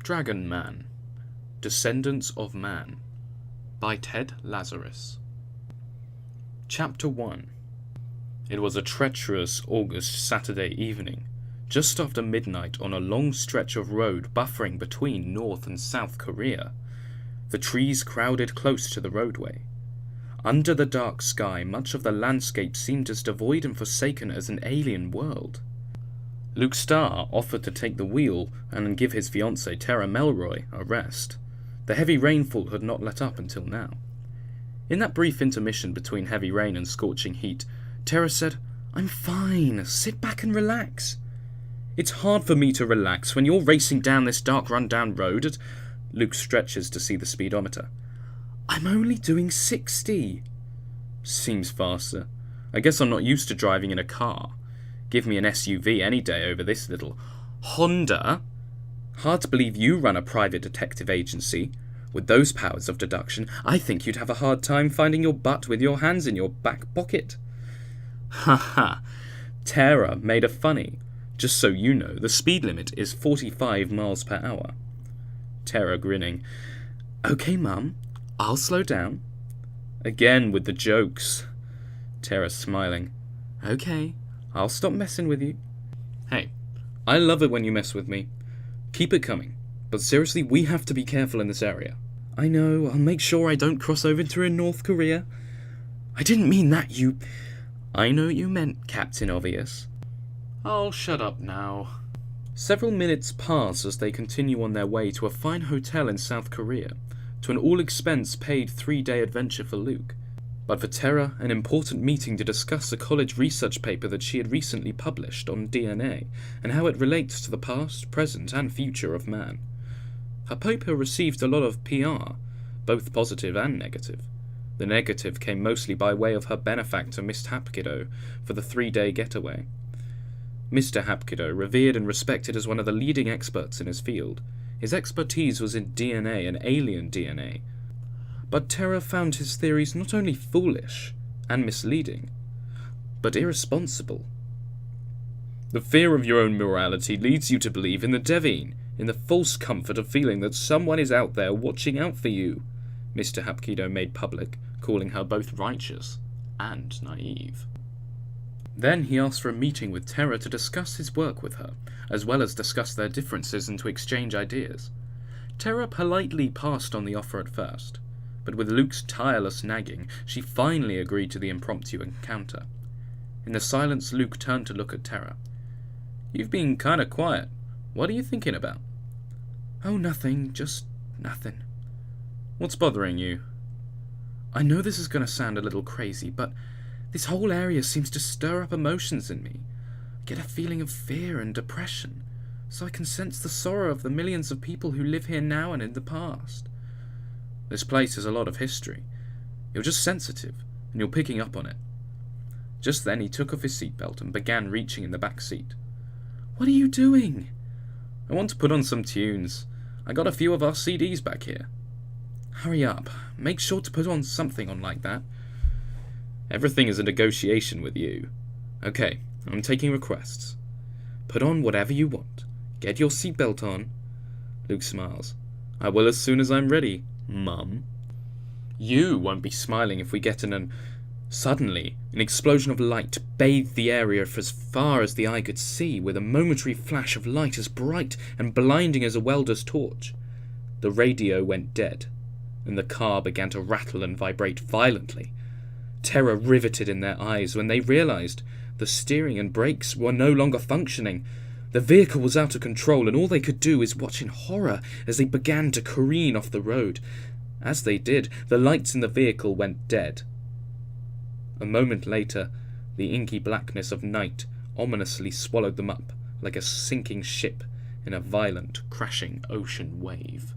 DragonMan, Descendents of Man, by Ted Lazaris. Chapter 1. It was a treacherous August Saturday evening, just after midnight on a long stretch of road buffering between North and South Korea. The trees crowded close to the roadway. Under the dark sky, much of the landscape seemed as devoid and forsaken as an alien world. Luke Starr offered to take the wheel and give his fiancée Tara Melroy a rest. The heavy rainfall had not let up until now. In that brief intermission between heavy rain and scorching heat, Tara said, "I'm fine, sit back and relax." "It's hard for me to relax when you're racing down this dark run-down road at..." Luke stretches to see the speedometer. "I'm only doing 60. "Seems faster. I guess I'm not used to driving in a car. Give me an SUV any day over this little Honda. Hard to believe you run a private detective agency. With those powers of deduction, I think you'd have a hard time finding your butt with your hands in your back pocket." Ha ha. Tara made a funny. "Just so you know, the speed limit is 45 miles per hour. Tara grinning. "Okay, Mum, I'll slow down." Again with the jokes. Tara smiling. "Okay, I'll stop messing with you." "Hey, I love it when you mess with me. Keep it coming. But seriously, we have to be careful in this area." "I know, I'll make sure I don't cross over to North Korea." "I didn't mean that, you..." "I know what you meant, Captain Obvious." "I'll shut up now." Several minutes pass as they continue on their way to a fine hotel in South Korea, to an all-expense-paid 3-day adventure for Luke. But for Tara, an important meeting to discuss a college research paper that she had recently published on DNA and how it relates to the past, present, and future of man. Her paper received a lot of PR, both positive and negative. The negative came mostly by way of her benefactor, Mr. Hapkido, for the 3-day getaway. Mr. Hapkido, revered and respected as one of the leading experts in his field, his expertise was in DNA and alien DNA. But Tara found his theories not only foolish and misleading, but irresponsible. "The fear of your own morality leads you to believe in the Devine, in the false comfort of feeling that someone is out there watching out for you," Mr. Hapkido made public, calling her both righteous and naive. Then he asked for a meeting with Tara to discuss his work with her, as well as discuss their differences and to exchange ideas. Tara politely passed on the offer at first, but with Luke's tireless nagging, she finally agreed to the impromptu encounter. In the silence, Luke turned to look at Tara. "You've been kinda quiet. What are you thinking about?" "Oh, nothing, just nothing." "What's bothering you?" "I know this is going to sound a little crazy, but this whole area seems to stir up emotions in me. I get a feeling of fear and depression, so I can sense the sorrow of the millions of people who live here now and in the past. This place has a lot of history. You're just sensitive, and you're picking up on it." Just then he took off his seatbelt and began reaching in the back seat. "What are you doing?" "I want to put on some tunes. I got a few of our CDs back here." "Hurry up. Make sure to put on something on like that." "Everything is a negotiation with you. Okay, I'm taking requests. Put on whatever you want. Get your seatbelt on." Luke smiles. "I will as soon as I'm ready, Mum." "You won't be smiling if we get in an..." Suddenly, an explosion of light bathed the area for as far as the eye could see, with a momentary flash of light as bright and blinding as a welder's torch. The radio went dead, and the car began to rattle and vibrate violently. Terror riveted in their eyes when they realized the steering and brakes were no longer functioning. The vehicle was out of control, and all they could do is watch in horror as they began to careen off the road. As they did, the lights in the vehicle went dead. A moment later, the inky blackness of night ominously swallowed them up like a sinking ship in a violent, crashing ocean wave.